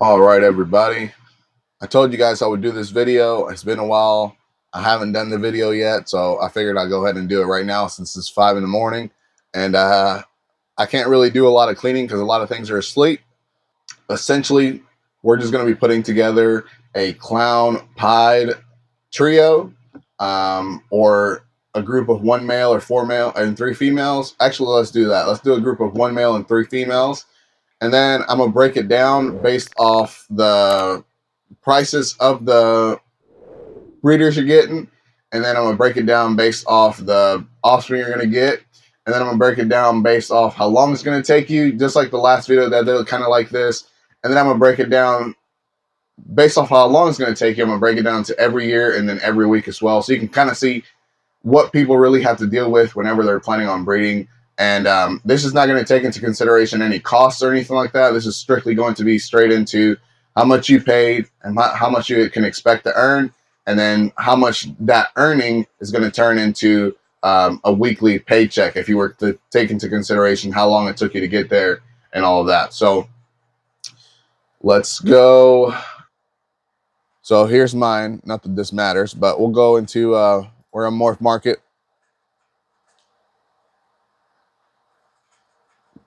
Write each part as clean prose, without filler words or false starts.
All right, everybody. I told you guys I would do this video. It's been a while. I haven't done the video yet, so I figured I'd go ahead and do it right now since it's 5 in the morning. And I can't really do a lot of cleaning because a lot of things are asleep. Essentially, we're just going to be putting together a clown pied trio, or a group of one male or four male and three females. Actually, let's do that. Let's do a group of one male and three females. And then I'm going to break it down based off the prices of the breeders you're getting, and then I'm gonna break it down based off the offspring you're gonna get, and then I'm gonna break it down based off how long it's gonna take you, just like the last video that did kind of like this, and then I'm gonna break it down based off how long it's gonna take you. I'm gonna break it down to every year and then every week as well, so you can kind of see what people really have to deal with whenever they're planning on breeding. And this is not going to take into consideration any costs or anything like that. This is strictly going to be straight into how much you paid and how much you can expect to earn, and then how much that earning is going to turn into a weekly paycheck if you were to take into consideration how long it took you to get there and all of that. So let's go. So here's mine. Not that this matters, but we'll go into we're on Morph Market.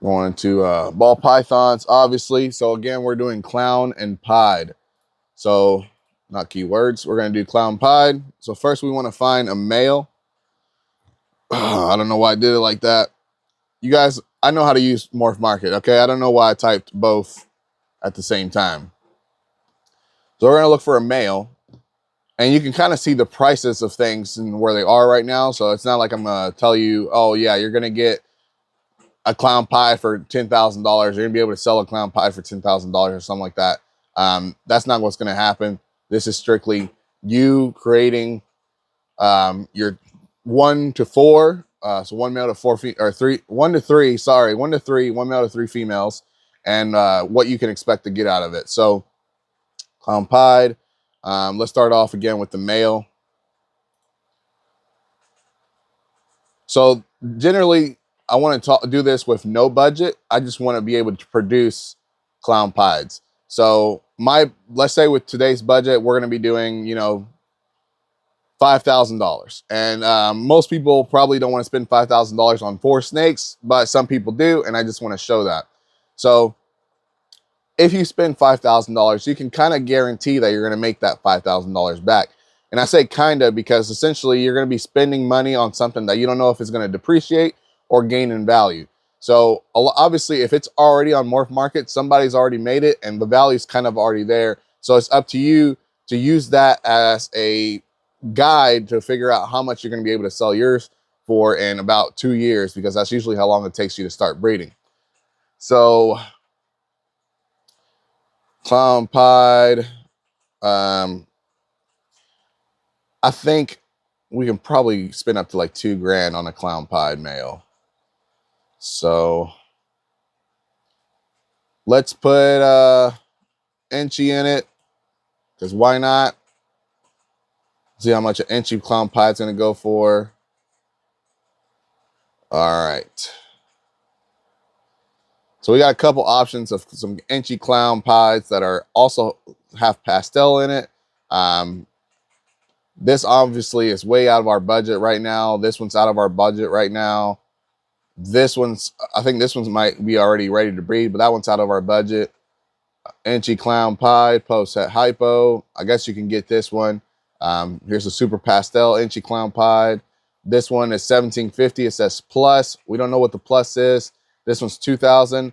Going to ball pythons, obviously. So again, we're doing clown and pied. So not keywords. We're going to do clown pied. So first we want to find a male. I don't know why I did it like that. You guys, I know how to use Morph Market, okay? I don't know why I typed both at the same time. So we're going to look for a male. And you can kind of see the prices of things and where they are right now. So it's not like I'm going to tell you, oh, yeah, you're going to get a clown pie for $10,000. You're gonna be able to sell a clown pie for $10,000 or something like that. That's not what's gonna happen. This is strictly you creating your 1 to 4. So one male to four or three, 1 to 3. Sorry, 1 to 3, one male to 3 females, and what you can expect to get out of it. So clown pied. Let's start off again with the male. So generally, I want to do this with no budget. I just want to be able to produce clown pies. So let's say with today's budget, we're going to be doing, $5,000. And most people probably don't want to spend $5,000 on 4 snakes, but some people do. And I just want to show that. So if you spend $5,000, you can kind of guarantee that you're going to make that $5,000 back. And I say kind of because essentially you're going to be spending money on something that you don't know if it's going to depreciate or gain in value. So obviously, if it's already on Morph Market, somebody's already made it and the value's kind of already there. So it's up to you to use that as a guide to figure out how much you're going to be able to sell yours for in about 2 years, because that's usually how long it takes you to start breeding. So clown pied. I think we can probably spend up to like $2,000 on a clown pied male. So let's put Inchy in it, because why not? See how much an Inchy clown pie is going to go for. All right. So we got a couple options of some Inchy clown pies that are also have pastel in it. This obviously is way out of our budget right now. This one's out of our budget right now. I think this one's might be already ready to breed, but that one's out of our budget. Inchy clown pie, post at hypo. I guess you can get this one. Here's a super pastel Inchy clown pie. This one is $1,750. It says plus. We don't know what the plus is. This one's $2,000.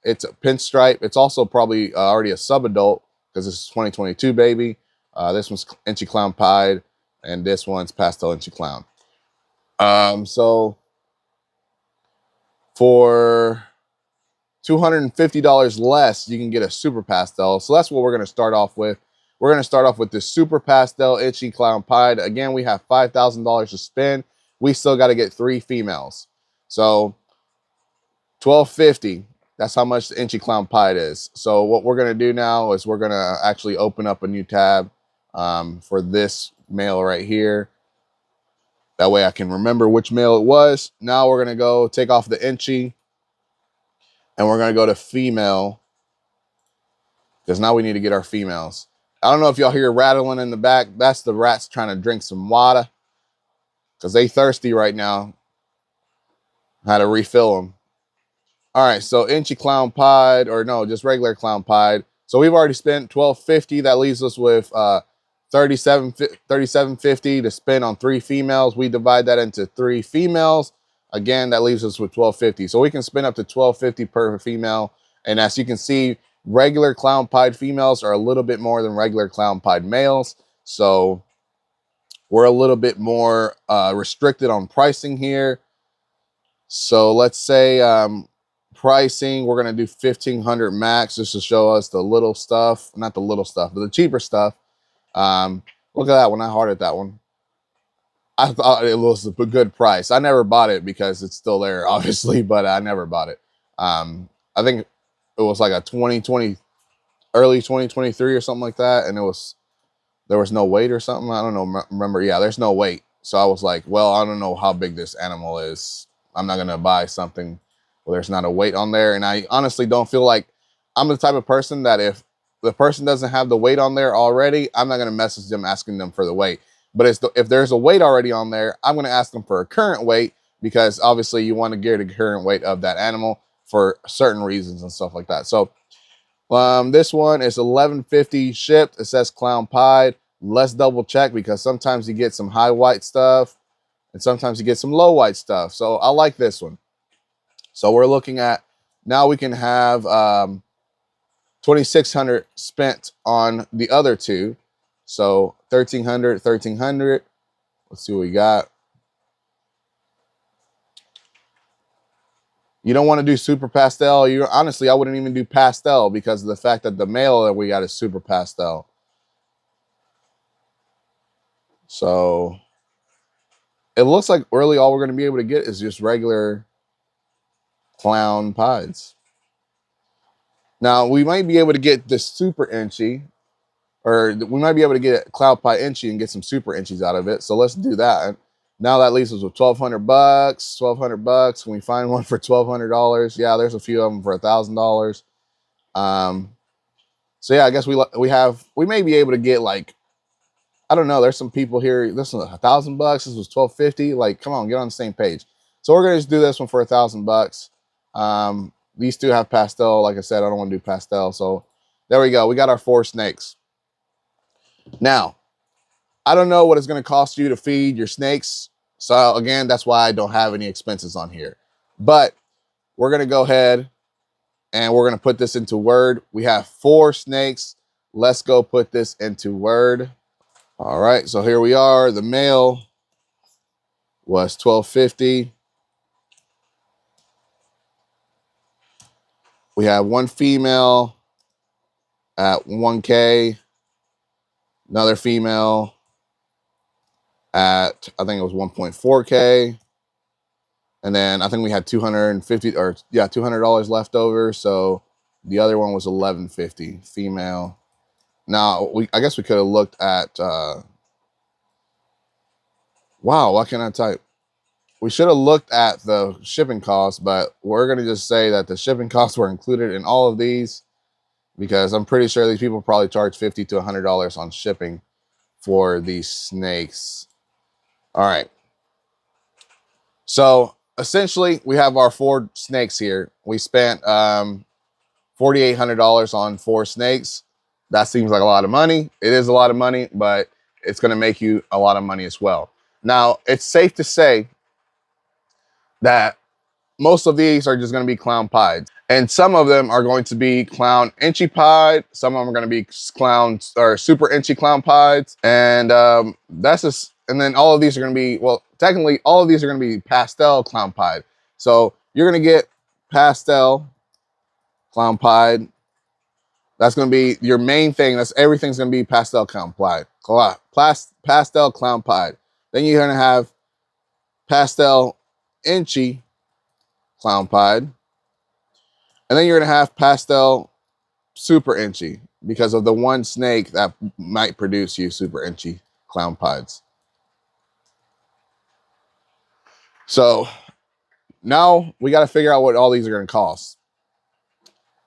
It's a pinstripe. It's also probably already a sub-adult because this is 2022 baby. This one's Inchy clown pie, and this one's pastel Inchy clown. So for $250 less, you can get a super pastel. So that's what we're going to start off with. We're going to start off with this super pastel Inchy clown pied. Again, we have $5,000 to spend. We still got to get 3 females. So $1,250. That's how much the Inchy clown pied is. So what we're going to do now is we're going to actually open up a new tab for this male right here. That way I can remember which male it was. Now we're going to go take off the Inchy, and we're going to go to female. because now we need to get our females. I don't know if y'all hear rattling in the back. That's the rats trying to drink some water because they thirsty right now. How to refill them. All right, so Inchy Clown Pied, or no, just regular Clown Pied. So we've already spent $12.50. That leaves us with $37.50 to spend on 3 females. We divide that into 3 females. Again, that leaves us with $12.50. So we can spend up to $12.50 per female. And as you can see, regular Clown Pied females are a little bit more than regular Clown Pied males. So we're a little bit more restricted on pricing here. So let's say pricing, we're going to do 1,500 max just to show us the little stuff, not the little stuff, but the cheaper stuff. Look at that one. I hearted that one. I thought it was a good price. I never bought it because it's still there, obviously, but I never bought it. I think it was like a 2020, early 2023 or something like that. And there was no weight or something. I don't know. Remember? Yeah, there's no weight. So I was like, well, I don't know how big this animal is. I'm not going to buy something where there's not a weight on there. And I honestly don't feel like I'm the type of person that if the person doesn't have the weight on there already, I'm not going to message them asking them for the weight. But if there's a weight already on there, I'm going to ask them for a current weight because obviously you want to get a current weight of that animal for certain reasons and stuff like that. So this one is $11.50 shipped. It says Clown Pied. Let's double check because sometimes you get some high white stuff and sometimes you get some low white stuff. So I like this one. So we're looking at, now we can have 2,600 spent on the other 2. So 1,300, 1,300. Let's see what we got. You don't want to do super pastel. Honestly, I wouldn't even do pastel because of the fact that the male that we got is super pastel. So it looks like really all we're going to be able to get is just regular Clown Pieds. Now, we might be able to get the super inchy, or we might be able to get Clown Pied inchy and get some super inchies out of it. So let's do that. Now that leaves us with $1,200. $1,200. Can we find one for $1,200? Yeah, there's a few of them for $1,000. So yeah, I guess we may be able to get like, I don't know. There's some people here. This was $1,000. This was $1,250. Like, come on, get on the same page. So we're gonna just do this one for $1,000. These 2 have pastel. Like I said, I don't want to do pastel. So there we go. We got our 4 snakes. Now, I don't know what it's gonna cost you to feed your snakes. So again, that's why I don't have any expenses on here. But we're gonna go ahead and we're gonna put this into Word. We have 4 snakes. Let's go put this into Word. All right, so here we are. The male was $12.50. We have 1 female at $1K. Another female at, I think it was 1.4K. And then I think we had $200 left over. So the other one was $11.50 female. Now I guess we could have looked at, wow, why can't I type? We should have looked at the shipping costs, but we're going to just say that the shipping costs were included in all of these because I'm pretty sure these people probably charge $50 to $100 on shipping for these snakes. All right. So essentially we have our 4 snakes here. We spent $4,800 on 4 snakes. That seems like a lot of money. It is a lot of money, but it's going to make you a lot of money as well. Now, it's safe to say that most of these are just going to be Clown Pieds. And some of them are going to be Clown Inchy Pied. Some of them are going to be Clown or Super Inchy Clown Pieds. And that's just, and then all of these are going to be, well, technically all of these are going to be Pastel Clown Pied. So you're going to get Pastel Clown Pied. That's going to be your main thing. Everything's going to be Pastel Clown Pied. Pastel Clown Pied. Then you're going to have Pastel Inchy Clown Pied. And then you're going to have Pastel Super Inchy because of the 1 snake that might produce you Super Inchy Clown Pieds. So now we got to figure out what all these are going to cost.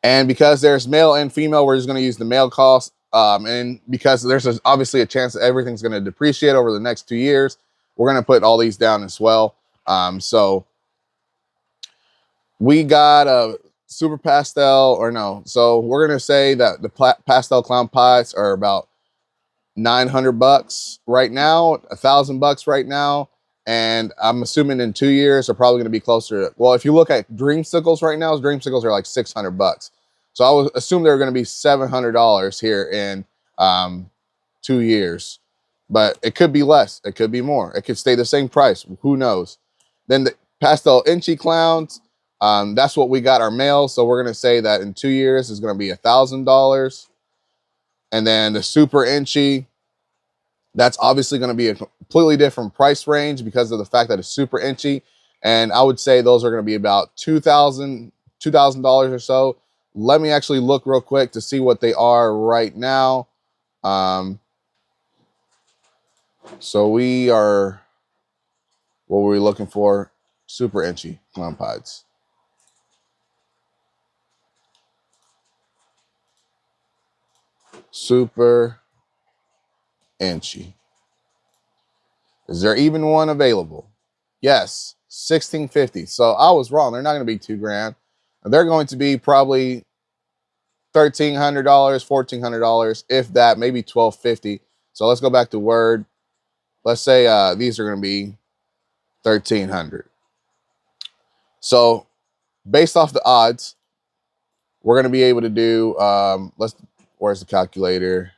And because there's male and female, we're just going to use the male cost. And because there's obviously a chance that everything's going to depreciate over the next 2 years, we're going to put all these down as well. So we got a super pastel, or no. So we're going to say that the pastel clown pies are about $900 right now, $1,000 right now. And I'm assuming in 2 years, they're probably going to be closer to, well, if you look at dreamsicles right now, dreamsicles are like $600. So I would assume they're going to be $700 here in 2 years, but it could be less. It could be more. It could stay the same price. Who knows? Then the pastel inchy clowns, that's what we got our male. So we're going to say that in 2 years is going to be $1,000. And then the super inchy, that's obviously going to be a completely different price range because of the fact that it's super inchy. And I would say those are going to be about $2,000 or so. Let me actually look real quick to see what they are right now. So we are, what were we looking for? Super inchy clown pies. Super inchy. Is there even one available? Yes, $1,650. So I was wrong. They're not going to be $2,000. They're going to be probably $1,300, $1,400, if that, maybe $1,250. So let's go back to Word. Let's say these are going to be $1,300. So based off the odds, we're going to be able to do, where's the calculator?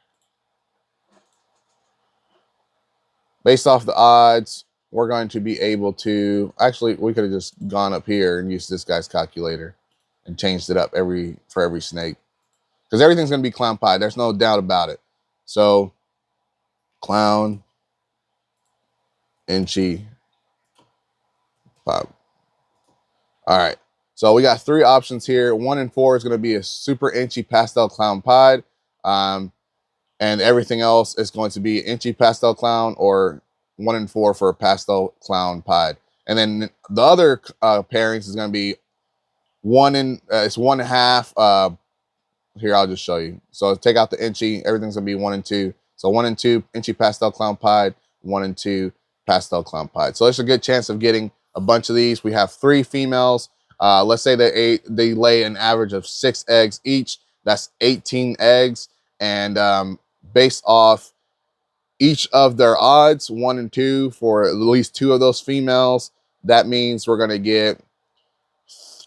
Based off the odds, we're going to be able to, actually, we could have just gone up here and used this guy's calculator and changed it up for every snake. Because everything's going to be clown pie. There's no doubt about it. So, clown, inchy, pop. All right. So we got 3 options here. 1 and 4 is going to be a super inchy pastel clown pied. And everything else is going to be inchy pastel clown, or 1 and 4 for a pastel clown pied. And then the other pairings is going to be it's 1.5. Here, I'll just show you. So take out the inchy. Everything's going to be 1 and 2. So 1 and 2 inchy pastel clown pied, 1 and 2 pastel clown pied. So there's a good chance of getting a bunch of these. We have 3 females. Let's say they lay an average of 6 eggs each. That's 18 eggs. And based off each of their odds, 1 and 2 for at least 2 of those females, that means we're going to get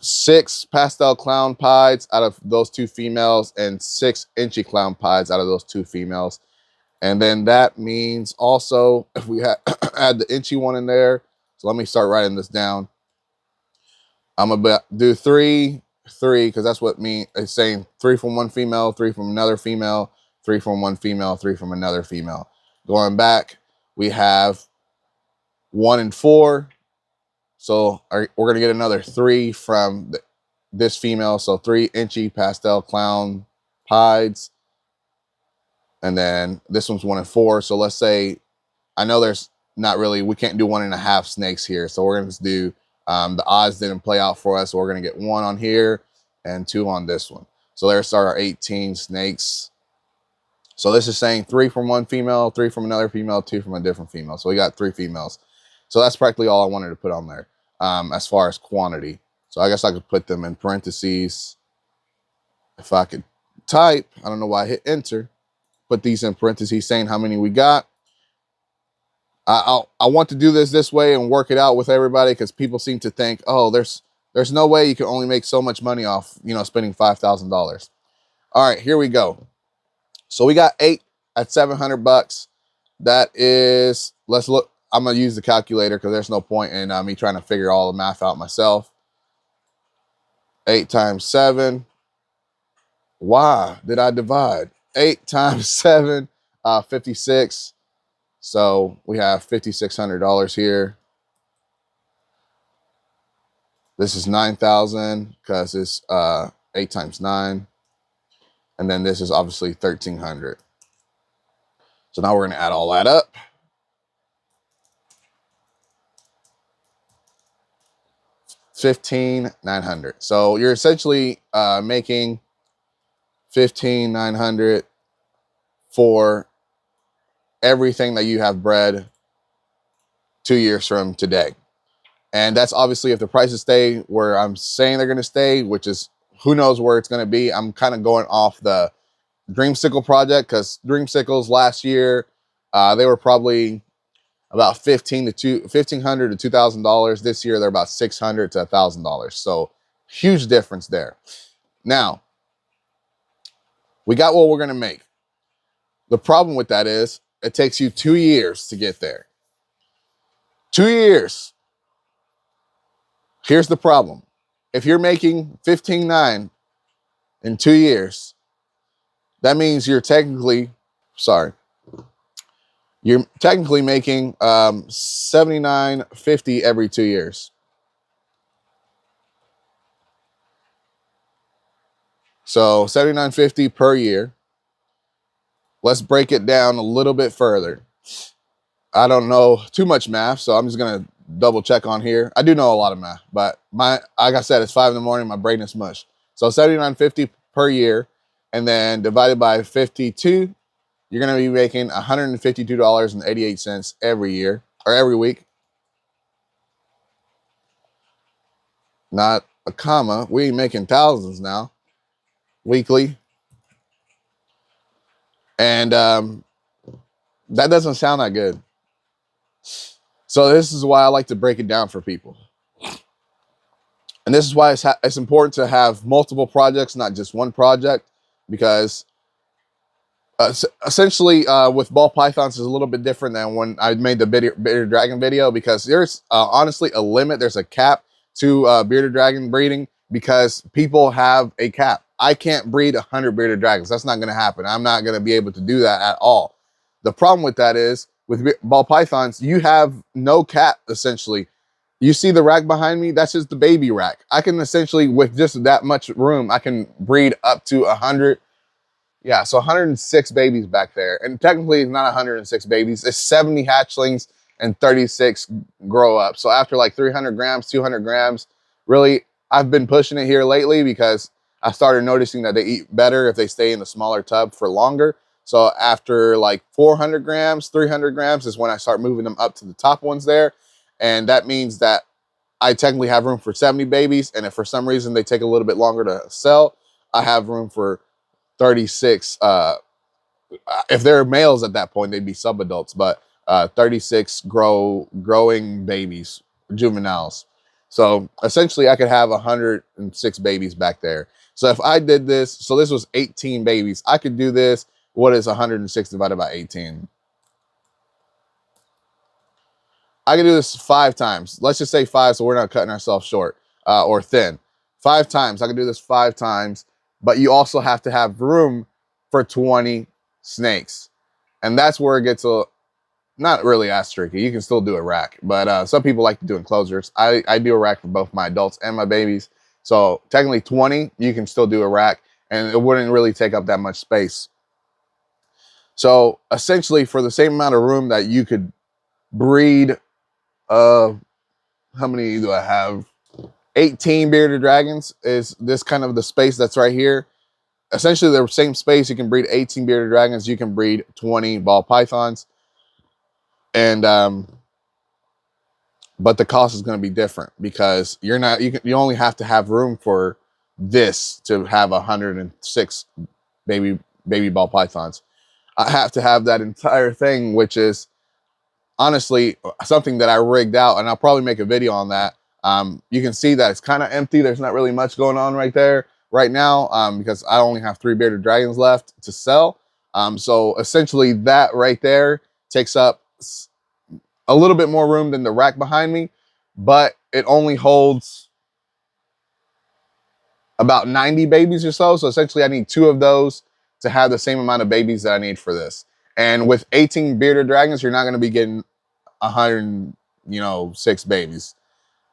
6 pastel clown pies out of those 2 females and 6 inchy clown pies out of those 2 females. And then that means also, if we add the inchy one in there, so let me start writing this down. I'm gonna do 3, because that's what it's saying. 3 from one female, 3 from another female, 3 from one female, 3 from another female. Going back, we have 1 and 4. So we're going to get another 3 from this female. So 3 inchy pastel clown pieds. And then this one's 1 and 4. So let's say, I know there's not really, we can't do 1.5 snakes here. So we're going to do, the odds didn't play out for us. So we're going to get 1 on here and 2 on this one. So there's our 18 snakes. So this is saying 3 from one female, 3 from another female, 2 from a different female. So we got 3 females. So that's practically all I wanted to put on there as far as quantity. So I guess I could put them in parentheses. If I could type, I don't know why I hit enter. Put these in parentheses saying how many we got. I want to do this way and work it out with everybody, because people seem to think, oh, there's no way you can only make so much money off, spending $5,000. All right, here we go. So we got 8 at $700. That is, let's look. I'm going to use the calculator because there's no point in me trying to figure all the math out myself. 8 times 7. Why did I divide? 8 times 7, 56. So we have $5,600 here. This is 9,000 because it's 8 times 9. And then this is obviously 1,300. So now we're going to add all that up. $15,900. So you're essentially making $15,900 for everything that you have bred 2 years from today. And that's obviously if the prices stay where I'm saying they're going to stay, which is who knows where it's going to be. I'm kind of going off the Dreamsicle project, because Dreamsicles last year, they were probably about $1,500 to $2,000. This year, they're about $600 to $1,000. So huge difference there. Now, we got what we're going to make. The problem with that is it takes you 2 years to get there. 2 years. Here's the problem. If you're making $15,900 in 2 years, that means you're technically making $79.50 every 2 years. So $79.50 per year. Let's break it down a little bit further. I don't know too much math, so I'm just gonna double check on here. I do know a lot of math, but like I said, it's 5 in the morning, my brain is mush. So $79.50 per year, and then divided by 52, you're gonna be making $152.88 every year, or every week. Not a comma. We ain't making thousands now. Weekly. And that doesn't sound that good. So this is why I like to break it down for people. And this is why it's important to have multiple projects, not just one project, because essentially with ball pythons is a little bit different than when I made the bearded dragon video, because there's honestly a limit. There's a cap to bearded dragon breeding, because people have a cap. I can't breed 100 bearded dragons. That's not going to happen. I'm not going to be able to do that at all. The problem with that is with ball pythons, you have no cap essentially. You see the rack behind me? That's just the baby rack. I can essentially, with just that much room, I can breed up to 100. Yeah, so 106 babies back there. And technically it's not 106 babies. It's 70 hatchlings and 36 grow up. So after like 300 grams, 200 grams, really, I've been pushing it here lately because I started noticing that they eat better if they stay in the smaller tub for longer. So after like 400 grams, 300 grams is when I start moving them up to the top ones there. And that means that I technically have room for 70 babies. And if for some reason they take a little bit longer to sell, I have room for 36. If they're males at that point, they'd be subadults, but 36 growing babies, juveniles. So essentially I could have 106 babies back there. So if I did this, so this was 18 babies, I could do this. What is 106 divided by 18? I can do this 5 times. Let's just say 5, so we're not cutting ourselves short or thin. 5 times. I can do this 5 times, but you also have to have room for 20 snakes. And that's where it gets not really as tricky. You can still do a rack, but some people like to do enclosures. I do a rack for both my adults and my babies. So technically 20, you can still do a rack, and it wouldn't really take up that much space. So essentially for the same amount of room that you could breed, how many do I have? 18 bearded dragons is this kind of the space that's right here. Essentially the same space, you can breed 18 bearded dragons, you can breed 20 ball pythons. And but the cost is going to be different, because you only have to have room for this to have 106 baby ball pythons. I have to have that entire thing, which is honestly something that I rigged out, and I'll probably make a video on that. You can see that it's kind of empty. There's not really much going on right there right now, because I only have 3 bearded dragons left to sell. So essentially that right there takes up a little bit more room than the rack behind me, but it only holds about 90 babies or so. So essentially I need 2 of those to have the same amount of babies that I need for this. And with 18 bearded dragons, you're not going to be getting 106 babies.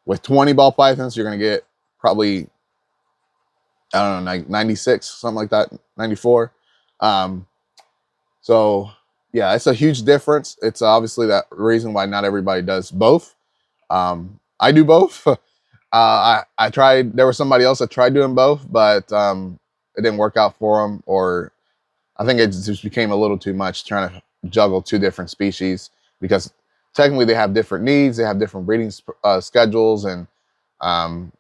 With 20 ball pythons, you're going to get probably, I don't know, like 96, something like that, 94. So yeah, it's a huge difference. It's obviously that reason why not everybody does both. I do both. I tried, there was somebody else that tried doing both, but it didn't work out for them, or I think it just became a little too much trying to juggle two different species, because technically they have different needs, they have different breeding schedules, and um,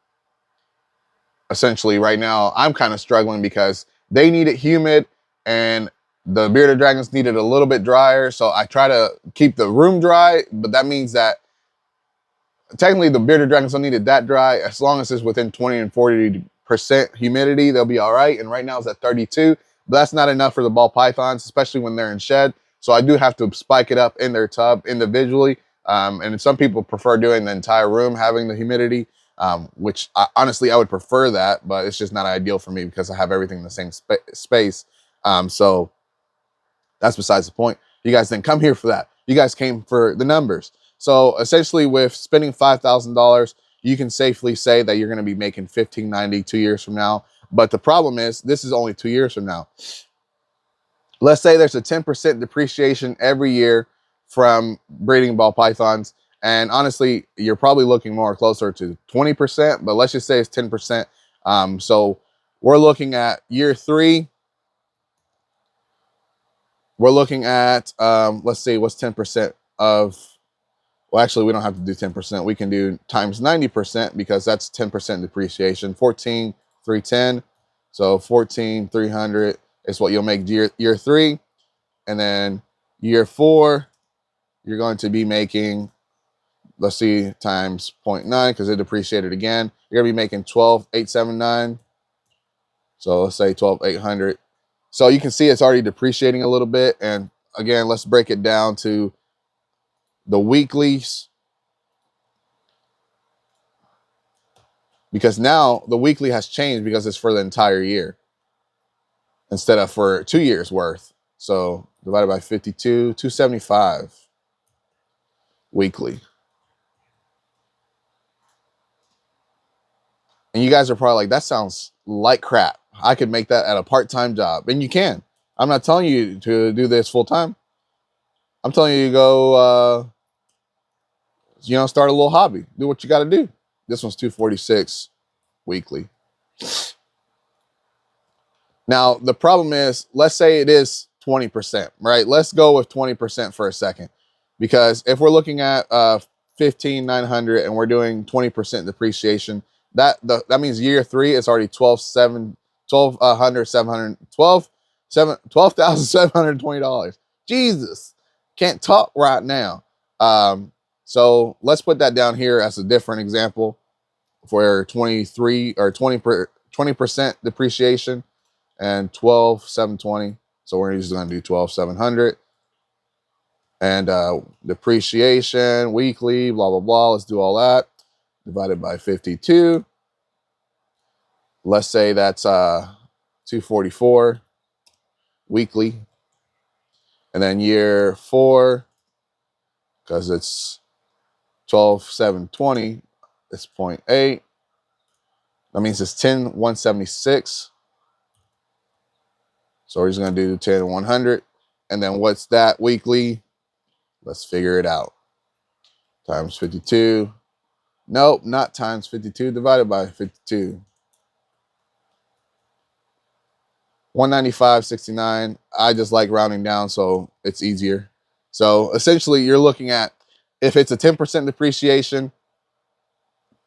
essentially right now I'm kind of struggling because they need it humid and the bearded dragons need it a little bit drier. So I try to keep the room dry, but that means that technically the bearded dragons don't need it that dry. As long as it's within 20 and 40% humidity, they'll be all right. And right now it's at 32, but that's not enough for the ball pythons, especially when they're in shed. So I do have to spike it up in their tub individually. And some people prefer doing the entire room having the humidity, which honestly I would prefer that, but it's just not ideal for me because I have everything in the same space. So that's besides the point. You guys didn't come here for that. You guys came for the numbers. So essentially with spending $5,000, you can safely say that you're going to be making $1,590 2 years from now. But the problem is this is only 2 years from now. Let's say there's a 10% depreciation every year from breeding ball pythons. And honestly, you're probably looking more closer to 20%, but let's just say it's 10%. So we're looking at year 3. We're looking at, let's see, what's 10% of, well, actually, we don't have to do 10%. We can do times 90% because that's 10% depreciation, 14,310. So 14,300 is what you'll make year 3. And then year 4, you're going to be making, let's see, times 0.9 because it depreciated again. You're going to be making 12,879. So let's say 12,800. So you can see it's already depreciating a little bit. And again, let's break it down to the weeklies, because now the weekly has changed because it's for the entire year instead of for 2 years worth. So divided by 52, 275 weekly. And you guys are probably like, that sounds like crap. I could make that at a part-time job. And you can. I'm not telling you to do this full-time. I'm telling you to go, start a little hobby. Do what you got to do. This one's 246 weekly. Now, the problem is, let's say it is 20%, right? Let's go with 20% for a second. Because if we're looking at 15,900 and we're doing 20% depreciation, that means year 3 is already $12,720. Jesus, can't talk right now. So let's put that down here as a different example for 23 or 20% depreciation and 12,720. So we're just going to do 12,700 and depreciation weekly, blah, blah, blah. Let's do all that divided by 52. Let's say that's 244 weekly. And then year 4, because it's 12,720, it's 0.8. That means it's 10,176. So we're just going to do 10,100. And then what's that weekly? Let's figure it out. Times 52. Nope, not times 52, divided by 52. 195.69. I just like rounding down, so it's easier. So essentially, you're looking at, if it's a 10% depreciation,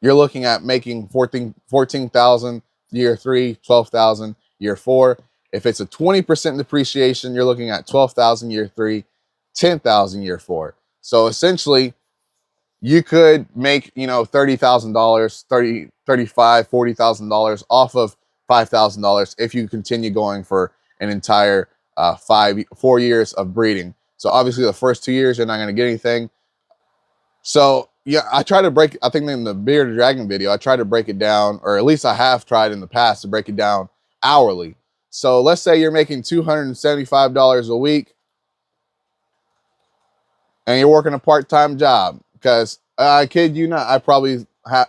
you're looking at making 14,000 year 3, 12,000 year 4. If it's a 20% depreciation, you're looking at 12,000 year 3, 10,000 year 4. So essentially, you could make, $30,000, 30, 35, $40,000 off of $5,000 if you continue going for an entire 4 years of breeding. So obviously the first 2 years, you're not going to get anything. So yeah, I think in the bearded dragon video, I try to break it down, or at least I have tried in the past to break it down hourly. So let's say you're making $275 a week and you're working a part-time job, because I kid you not,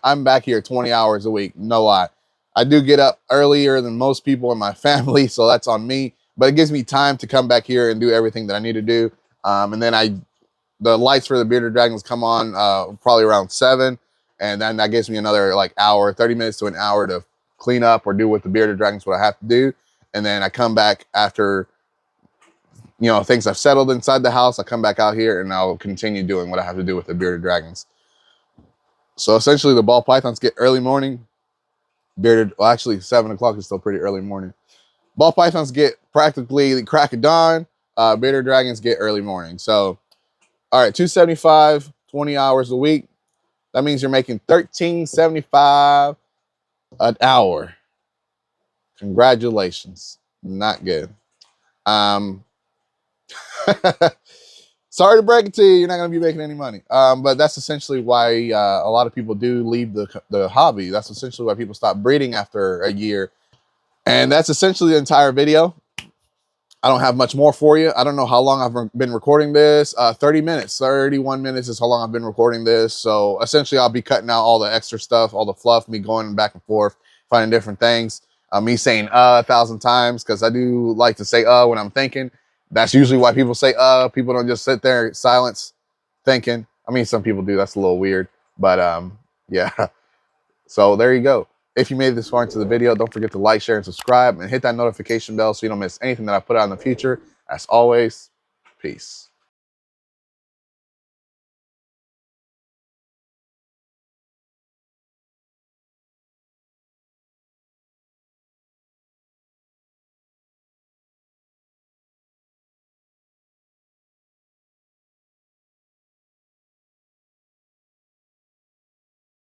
I'm back here 20 hours a week. No lie. I do get up earlier than most people in my family, so that's on me, but it gives me time to come back here and do everything that I need to do. And then the lights for the bearded dragons come on probably around 7, and then that gives me another like hour, 30 minutes to an hour to clean up or do with the bearded dragons what I have to do. And then I come back after, you know, things have settled inside the house. I come back out here and I'll continue doing what I have to do with the bearded dragons. So essentially the ball pythons get early morning. Bearded, well, actually 7 o'clock is still pretty early morning. Ball pythons get practically the crack of dawn. Bearded dragons get early morning. So, all right, $275, 20 hours a week. That means you're making $13.75 an hour. Congratulations. Not good. Sorry to break it to you, you're not going to be making any money. But that's essentially why a lot of people do leave the hobby. That's essentially why people stop breeding after a year. And that's essentially the entire video. I don't have much more for you. I don't know how long I've been recording this. 30 minutes, 31 minutes is how long I've been recording this. So essentially I'll be cutting out all the extra stuff, all the fluff, me going back and forth, finding different things. Me saying 1,000 times, because I do like to say when I'm thinking. That's usually why people say people don't just sit there in silence thinking. I mean, some people do. That's a little weird. But yeah. So there you go. If you made it this far into the video, don't forget to like, share, and subscribe, and hit that notification bell so you don't miss anything that I put out in the future. As always, peace.